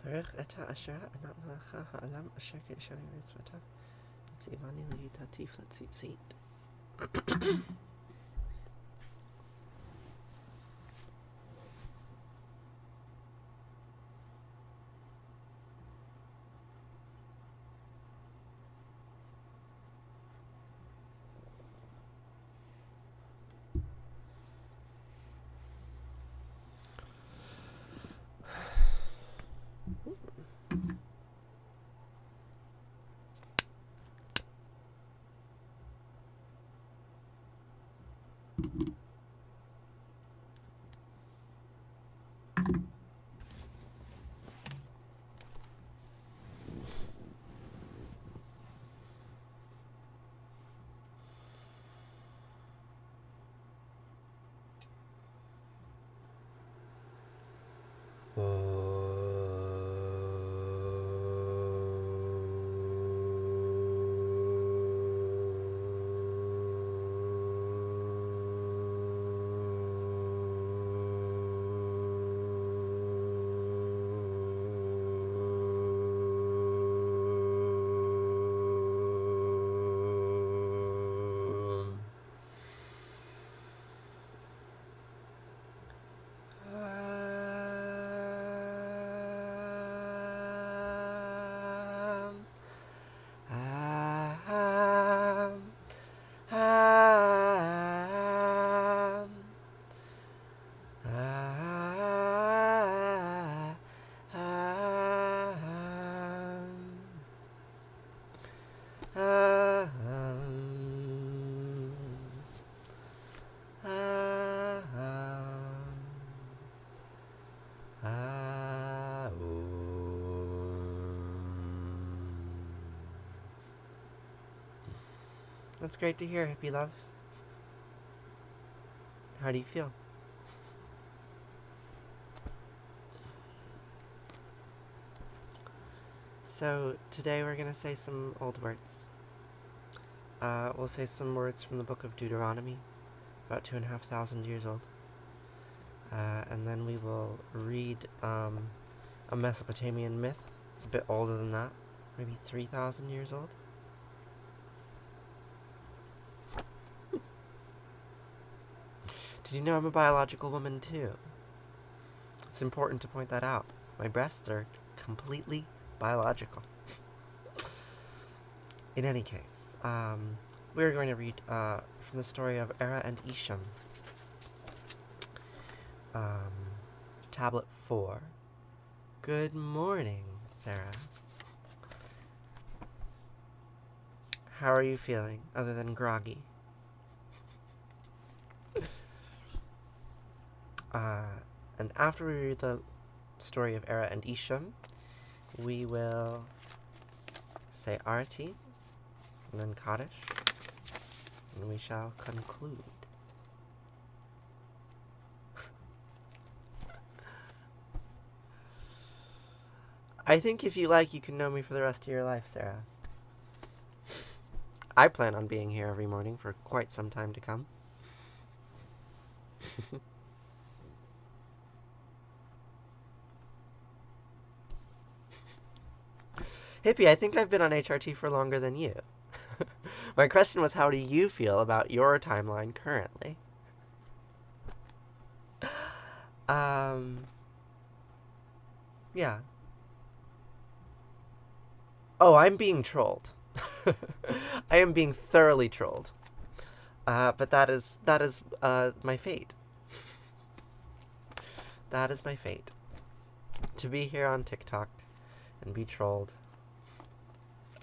Baruch eta asher anat melacha ha'alam asher ke'eshani mitzvotav tzivani li'tatif l'tzitzit. That's great to hear, hippie love. How do you feel? So today we're going to say some old words. We'll say some words from the book of Deuteronomy, about 2,500 years old. And then we will read a Mesopotamian myth. It's a bit older than that, maybe 3,000 years old. Did you know I'm a biological woman too? It's important to point that out. My breasts are completely biological. In any case, we're going to read from the story of Era and Isham. Tablet 4. Good morning, Sarah. How are you feeling, other than groggy? And after we read the story of Era and Isham, we will say Arati, and then Kaddish, and we shall conclude. I think if you like, you can know me for the rest of your life, Sarah. I plan on being here every morning for quite some time to come. Hippie, I think I've been on HRT for longer than you. My question was, how do you feel about your timeline currently? Yeah. Oh, I'm being trolled. I am being thoroughly trolled. But that is my fate. That is my fate. To be here on TikTok and be trolled.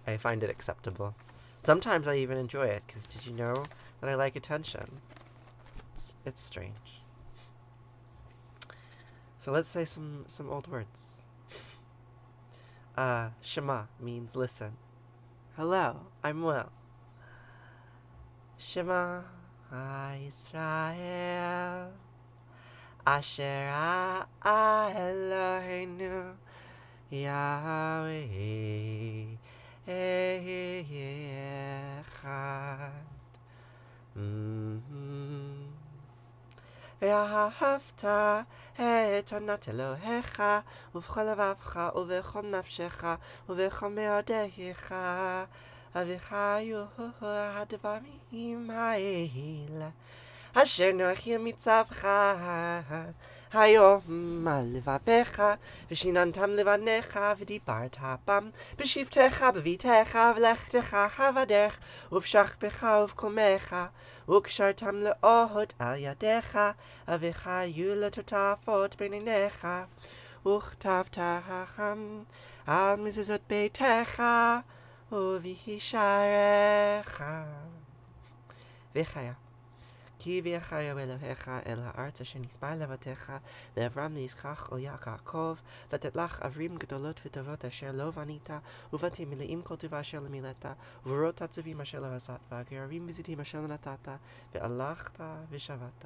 I find it acceptable. Sometimes I even enjoy it, because did you know that I like attention? It's strange. So let's say some old words. Shema means listen. Hello, I'm Will. Shema Yisrael Asher Eloheinu Yahweh Echad. Vahafta et anat Elohecha uv'chol levavcha uv'chol nafshecha uv'chol me'odecha avichayu hadvarim ha'el asher noachim mitzavcha hayom al levavecha v'shinantam levanecha v'dibarta bam b'shivtecha b'vitecha v'lechtecha havaderch uv'shachbecha uv'komecha וקשרתם לאוהות על ידיך, אביחיו לטוטפות ביניך, וכתבתהם על מזוזות ביתך, ובשעריך. וחיה, כי ויחיה אלוהיך אל הארץ אשר נשבע לבתיך, לאברהם לישכח וליעקב, לתת לך ערים גדולות וטובות אשר לא בנית, ובתים מלאים כל טובה אשר למילאת, וברות עצבים אשר לא עשת, והגררים בזיתים אשר לא נתת, והלכת ושבת.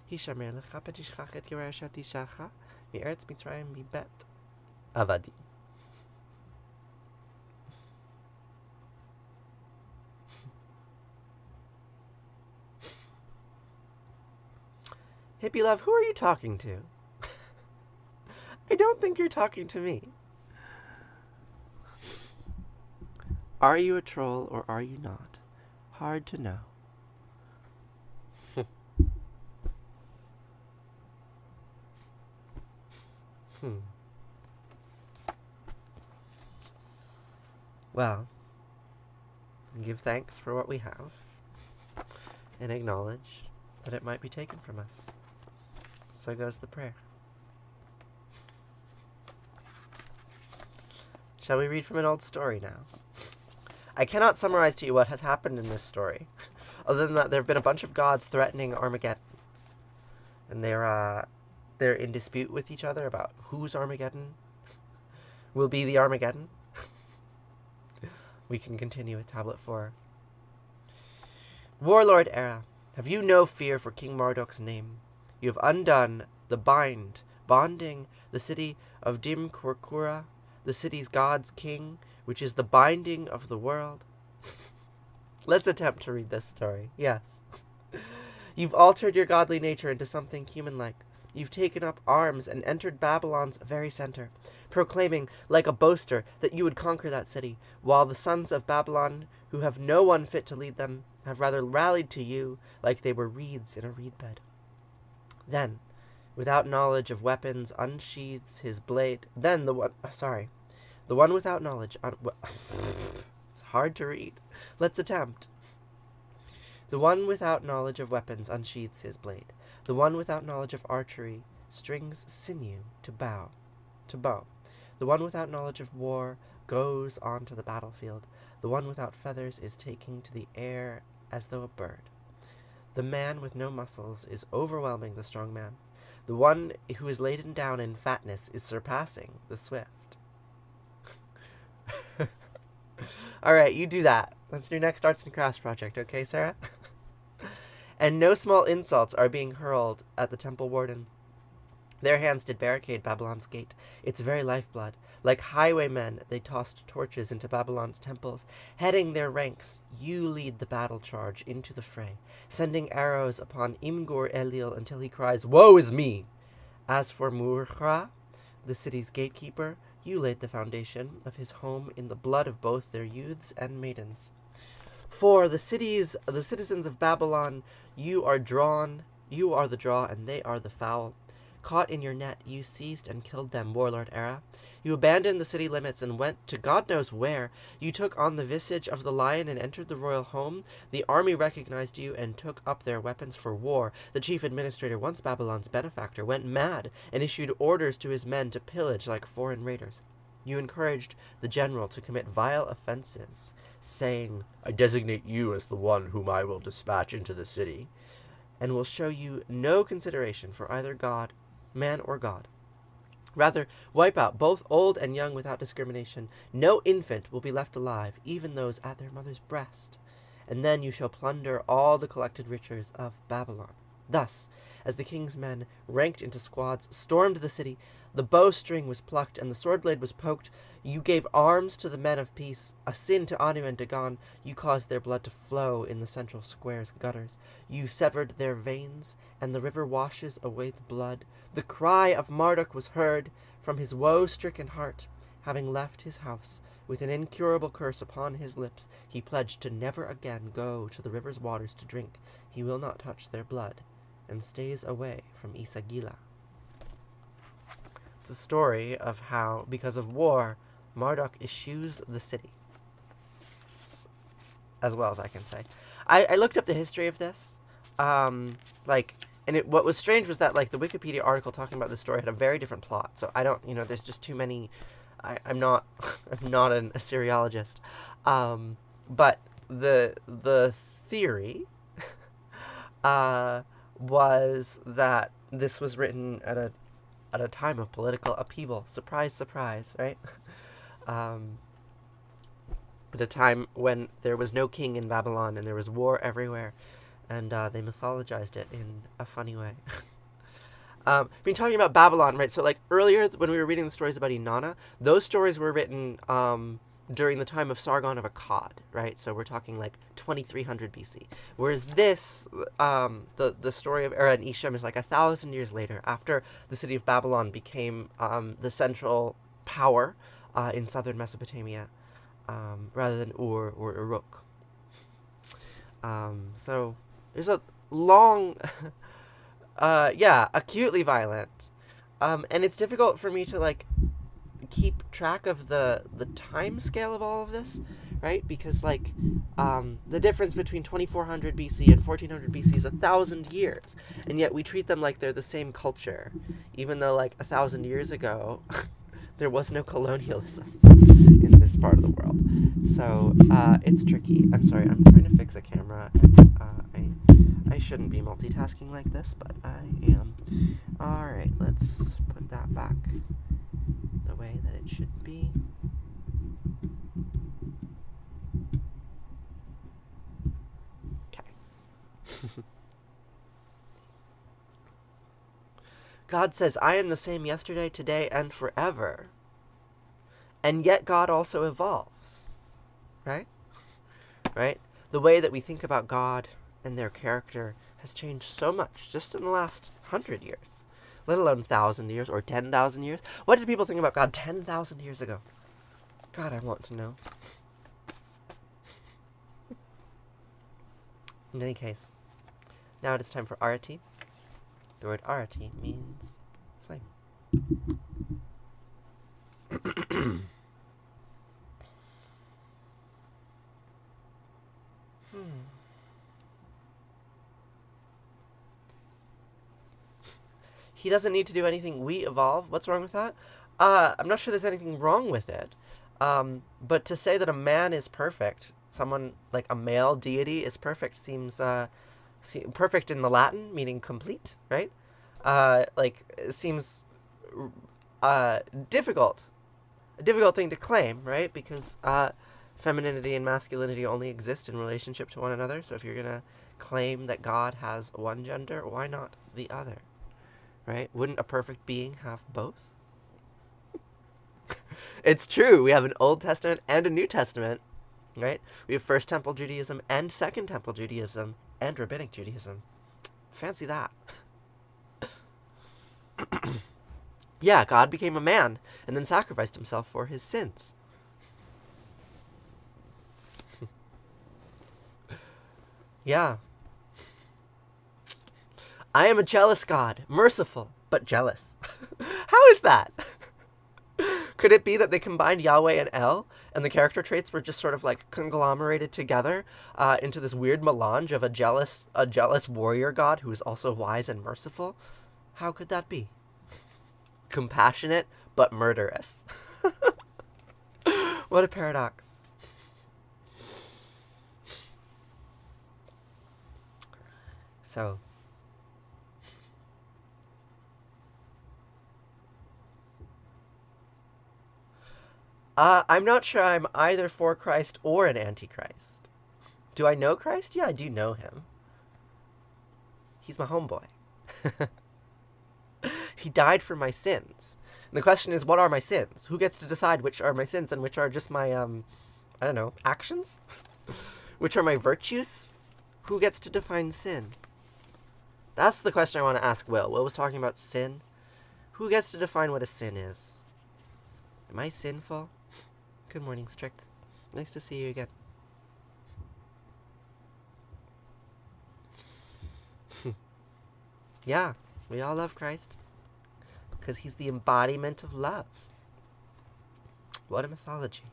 הישמר לך ותשכח את יורשת אישך, מארץ מצרים מבית עבדים. Hippie love, who are you talking to? I don't think you're talking to me. Are you a troll or are you not? Hard to know. Well, give thanks for what we have and acknowledge that it might be taken from us. So goes the prayer. Shall we read from an old story now? I cannot summarize to you what has happened in this story, other than that there have been a bunch of gods threatening Armageddon. And they're in dispute with each other about whose Armageddon will be the Armageddon. We can continue with Tablet 4. Warlord Era, have you no fear for King Marduk's name? You have undone the bonding the city of Dim Korkura, the city's god's king, which is the binding of the world. Let's attempt to read this story. Yes. You've altered your godly nature into something human-like. You've taken up arms and entered Babylon's very center, proclaiming, like a boaster, that you would conquer that city, while the sons of Babylon, who have no one fit to lead them, have rather rallied to you like they were reeds in a reed bed. Then, without knowledge of weapons, unsheathes his blade. Then the one without knowledge, it's hard to read. Let's attempt. The one without knowledge of weapons unsheathes his blade. The one without knowledge of archery strings sinew to bow. The one without knowledge of war goes on to the battlefield. The one without feathers is taking to the air as though a bird. The man with no muscles is overwhelming the strong man. The one who is laden down in fatness is surpassing the swift. All right, you do that. That's your next arts and crafts project, okay, Sarah? And no small insults are being hurled at the temple warden. Their hands did barricade Babylon's gate, its very lifeblood. Like highwaymen, they tossed torches into Babylon's temples. Heading their ranks, you lead the battle charge into the fray, sending arrows upon Imgur Elil until he cries, "Woe is me!" As for Murcha, the city's gatekeeper, you laid the foundation of his home in the blood of both their youths and maidens. For the citizens of Babylon, you are the draw, and they are the fowl. Caught in your net, you seized and killed them, Warlord Era. You abandoned the city limits and went to God knows where. You took on the visage of the lion and entered the royal home. The army recognized you and took up their weapons for war. The chief administrator, once Babylon's benefactor, went mad and issued orders to his men to pillage like foreign raiders. You encouraged the general to commit vile offenses, saying, "I designate you as the one whom I will dispatch into the city, and will show you no consideration for either man or God. Rather, wipe out both old and young without discrimination. No infant will be left alive, even those at their mother's breast. And then you shall plunder all the collected riches of Babylon. Thus, as the king's men, ranked into squads, stormed the city, the bowstring was plucked and the sword blade was poked, you gave arms to the men of peace, a sin to Anu and Dagon, you caused their blood to flow in the central square's gutters, you severed their veins, and the river washes away the blood. The cry of Marduk was heard from his woe-stricken heart. Having left his house, with an incurable curse upon his lips, he pledged to never again go to the river's waters to drink. He will not touch their blood, and stays away from Isagila. It's a story of how, because of war, Marduk eschews the city. It's as well as I can say. I looked up the history of this. What was strange was that, the Wikipedia article talking about this story had a very different plot. So I don't, there's just too many. I'm not a Assyriologist. But the theory was that this was written at a time of political upheaval. Surprise, surprise, right? At a time when there was no king in Babylon and there was war everywhere, and they mythologized it in a funny way. Talking about Babylon, right? So, earlier when we were reading the stories about Inanna, those stories were written during the time of Sargon of Akkad, right? So we're talking 2300 BC. Whereas this, the story of Era and Ishem is 1,000 years later, after the city of Babylon became the central power in southern Mesopotamia, rather than Ur or Uruk. So there's a long, acutely violent, and it's difficult for me to keep track of the time scale of all of this, right? Because the difference between 2400 BC and 1400 BC is 1,000 years, and yet we treat them like they're the same culture, even though 1,000 years ago there was no colonialism in this part of the world. So it's tricky. I'm sorry, I'm trying to fix a camera. I shouldn't be multitasking like this, but I am. Alright, let's put that back the way that it should be. Okay. God says, I am the same yesterday, today, and forever. And yet God also evolves. Right? Right? The way that we think about God and their character has changed so much just in the last 100 years. Let alone 1,000 years or 10,000 years. What did people think about God 10,000 years ago? God, I want to know. In any case, now it is time for Arati. The word Arati means flame. He doesn't need to do anything. We evolve. What's wrong with that? I'm not sure there's anything wrong with it. But to say that a man is perfect, someone like a male deity is perfect, seems perfect in the Latin, meaning complete, right? It seems difficult. A difficult thing to claim, right? Because femininity and masculinity only exist in relationship to one another. So if you're going to claim that God has one gender, why not the other? Right? Wouldn't a perfect being have both? It's true. We have an Old Testament and a New Testament, right? We have First Temple Judaism and Second Temple Judaism and Rabbinic Judaism. Fancy that. Yeah, God became a man and then sacrificed himself for his sins. Yeah. I am a jealous God, merciful, but jealous. How is that? Could it be that they combined Yahweh and El, and the character traits were just sort of conglomerated together into this weird melange of a jealous warrior god who is also wise and merciful? How could that be? Compassionate, but murderous. What a paradox. So, I'm not sure I'm either for Christ or an antichrist. Do I know Christ? Yeah, I do know him. He's my homeboy. He died for my sins. And the question is, what are my sins? Who gets to decide which are my sins and which are just my, I don't know, actions? Which are my virtues? Who gets to define sin? That's the question I want to ask Will. Will was talking about sin. Who gets to define what a sin is? Am I sinful? Good morning, Strick. Nice to see you again. Yeah, we all love Christ. Because he's the embodiment of love. What a mythology.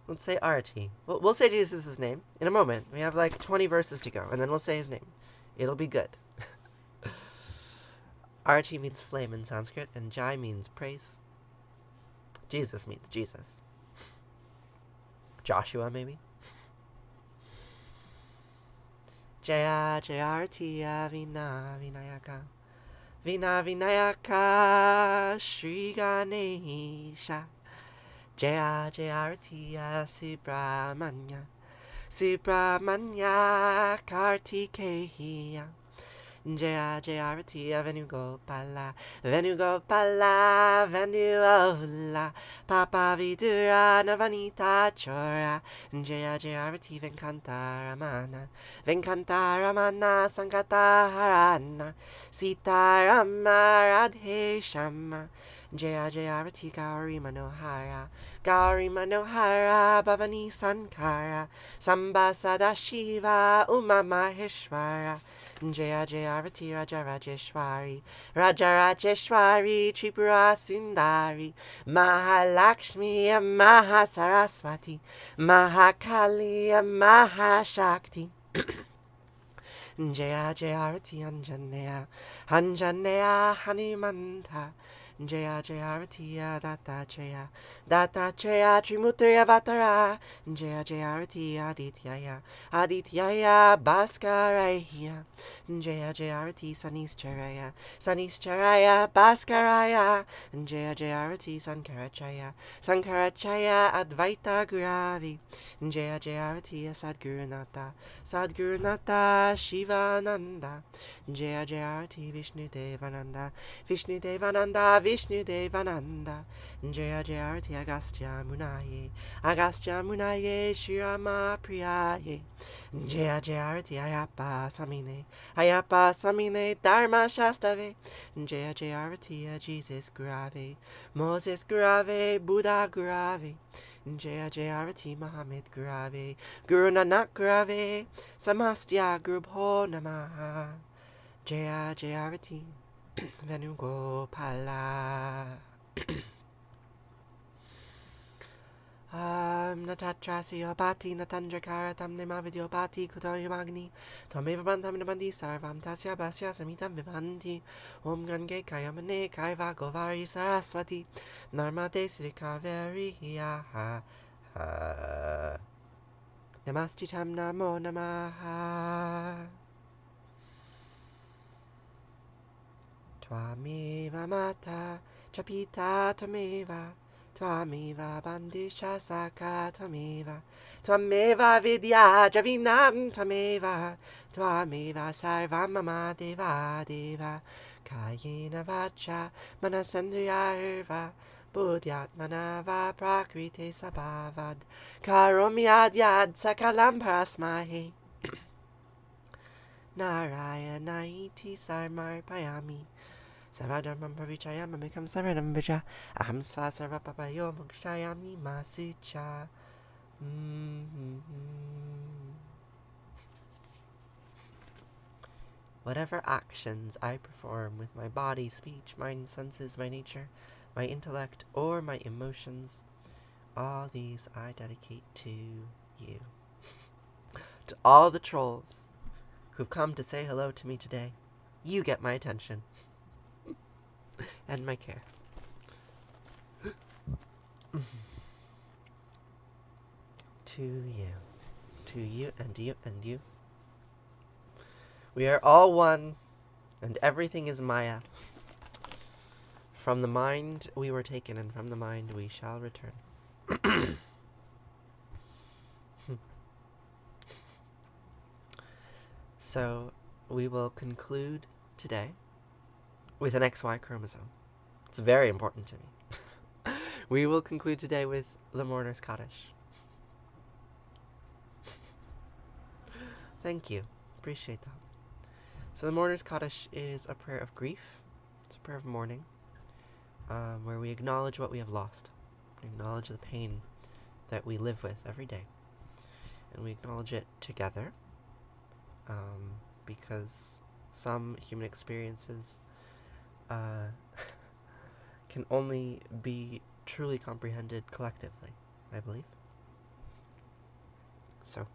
Let's say Arati. We'll say Jesus' name in a moment. We have like 20 verses to go, and then we'll say his name. It'll be good. Arati means flame in Sanskrit, and Jai means praise. Jesus means Jesus. Joshua, maybe? Jaya Jaya Arati Vina Vinayaka. Vina Vinayaka Shri Ganesha. Jaya Jaya Arati Subramanya. Subramanya Kartikeya. Jaya Jaya Arati Venugopala. Venugopala Venuola. Papa Vidura Navanita Chora. Jaya Jaya Arati Venkantaramana. Venkantaramana Sankataharana. Sitarama Radhe Shama. Jaya Jaya Arati Gauri Manohara. Gauri Manohara Bhavani Sankara. Samba Sadashiva Uma Maheshwara. Jaya Jaya Arati Raja Rajeshwari. Raja Rajeshwari Tripura Sundari. Mahalakshmi Mahasaraswati. Mahakali Mahashakti. Jaya Jaya Arati Anjaneya. Anjaneya Hanimanta. Jaya Jaya Arati Dattatreya. Dattatreya Trimutraya Vatara. Jaya Jaya Arati Adityaya. Adityaya Bhaskaraya. Jaya Jaya Arati Sanistaraya. Sanistaraya Bhaskaraya. Jaya Jaya Arati Sankarachaya. Sankarachaya Advaita Guravi. Jaya Jaya Arati Sadgurunata. Sadgurunata Shivananda. Jaya Jaya Arati Vishnu Devananda. Vishnu Devananda. Vishnu Devananda. Jaya Jaya Arati Agastya Munaye. Agastya Munaye Shirama Priyaye. Jaya Jaya Arati Ayapa Samine. Ayapa Samine Dharma Shastave. Jaya Jaya Arati Jesus Gurave. Moses Gurave. Buddha Gurave. Jaya Jaya Arati Muhammad Gurave. Guru Nanak Gurave. Samastya Gurubho Namaha. Jaya Jaya Arati Venugopala. Natatrasya Bhati Natandrakara Tamne Mavidyo Bhati Kutoya Magni Tameva Bantam Nabandi Sarvam Tasya Basya Samitam Vivanti Om Gange Kayamane Kaiva Govari Saraswati Narmade Sri Kaveri Yaha Namastitam Namo Namaha. Tvameva Mata Chapita Tameva. Tvameva Bandisha Saka Tvameva. Tvameva Vidya Javinam Tvameva. Tvameva Sarvam Mama Deva Deva. Kayena Vacha Manasandriyarva. Buddhyatmanava Prakriti Sabhavad. Karomi Adyad Sakalam Parasmahi. Narayanaiti Sarmarpayami. Sarvadharmam Pravichayam Amikam Saranam Vija. Aham Svasarva Papayo Mokshayami Masucha. Whatever actions I perform with my body, speech, mind, senses, my nature, my intellect, or my emotions, all these I dedicate to you. To all the trolls who've come to say hello to me today, you get my attention. And my care. To you. To you and you and you. We are all one, and everything is Maya. From the mind we were taken, and from the mind we shall return. So we will conclude today with an XY chromosome. It's very important to me. We will conclude today with the mourner's Kaddish. Thank you. Appreciate that. So the mourner's Kaddish is a prayer of grief. It's a prayer of mourning, where we acknowledge what we have lost. We acknowledge the pain that we live with every day. And we acknowledge it together, because some human experiences can only be truly comprehended collectively, I believe. So,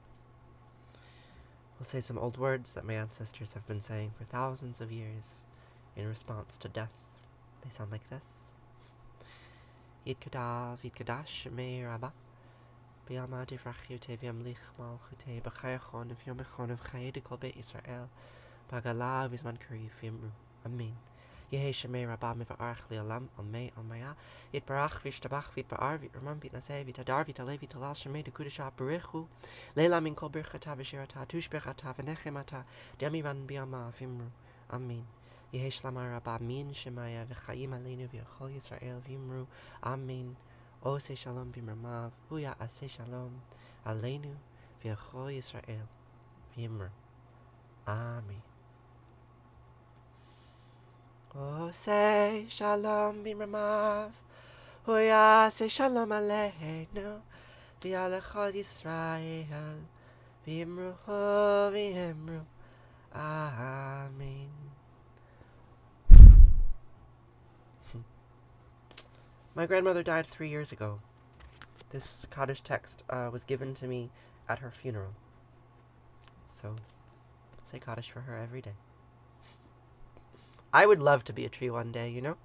we'll say some old words that my ancestors have been saying for thousands of years in response to death. They sound like this. Yidkadav, Yidkadash, Shema Rabba. B'yama divrachyote v'yamlich malchute b'chayachon v'yomechon v'chayede kol beit Yisrael b'agala v'zman karif v'yimru. Amen. Yehi Shema Rabba miva'arach li'olam Amei Amaya Yitbarach v'yishtabach v'yitba'ar v'yitramam v'yitnaseh v'yitadar v'yitaleh v'yitalal Shema dekudesha b'richu leila min kol birchata v'shirata tushbechata v'nechemata demiran b'yama v'yimru. Amen. Yehi Shlama Rabba min Shemaya v'chayim aleinu v'yachol Yisrael v'yimru. Amen. Ose shalom b'mramav, huya ase shalom, aleinu v'yachol Yisrael v'yimru. Amen. Ose shalom b'mramav, huya ase shalom aleinu v'yachol Yisrael v'yimru v'yimru. Amen. My grandmother died 3 years ago. This Kaddish text was given to me at her funeral. So, say Kaddish for her every day. I would love to be a tree one day, you know?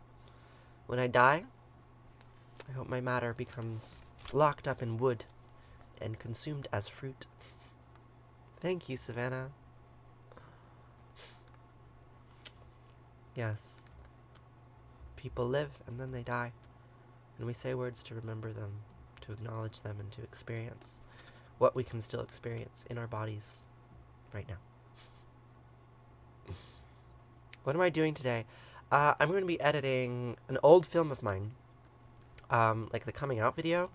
When I die, I hope my matter becomes locked up in wood and consumed as fruit. Thank you, Savannah. Yes. People live and then they die. And we say words to remember them, to acknowledge them, and to experience what we can still experience in our bodies right now. What am I doing today? I'm going to be editing an old film of mine, like the coming out video.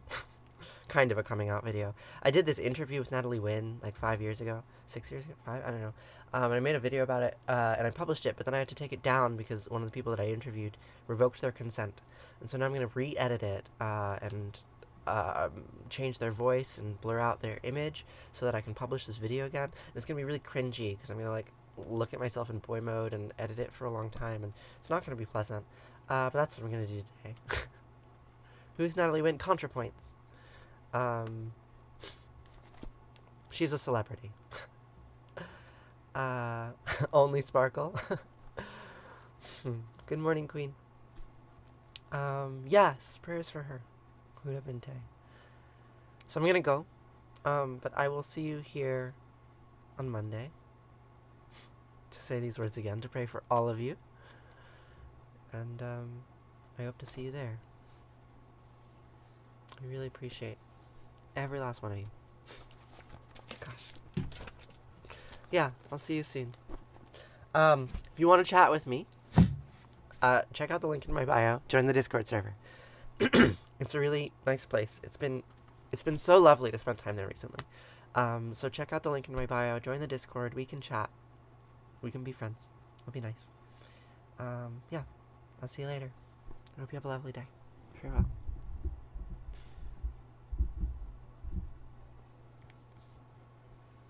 Kind of a coming out video. I did this interview with Natalie Wynn like 5 years ago, 6 years ago, 5, I don't know. And I made a video about it, and I published it, but then I had to take it down because one of the people that I interviewed revoked their consent. And so now I'm going to re-edit it, and change their voice and blur out their image so that I can publish this video again. And it's going to be really cringy because I'm going to like look at myself in boy mode and edit it for a long time, and it's not going to be pleasant. But that's what I'm going to do today. Who's Natalie Wynn? ContraPoints. She's a celebrity. Only Sparkle. Good morning, Queen. Yes, prayers for her. Huda Binte. So I'm gonna go. But I will see you here on Monday to say these words again, to pray for all of you. And I hope to see you there. I really appreciate every last one of you. Gosh. Yeah, I'll see you soon. If you want to chat with me, check out the link in my bio. Join the Discord server. It's a really nice place. It's been so lovely to spend time there recently. So check out the link in my bio. Join the Discord. We can chat. We can be friends. It'll be nice. Yeah. I'll see you later. I hope you have a lovely day. Farewell.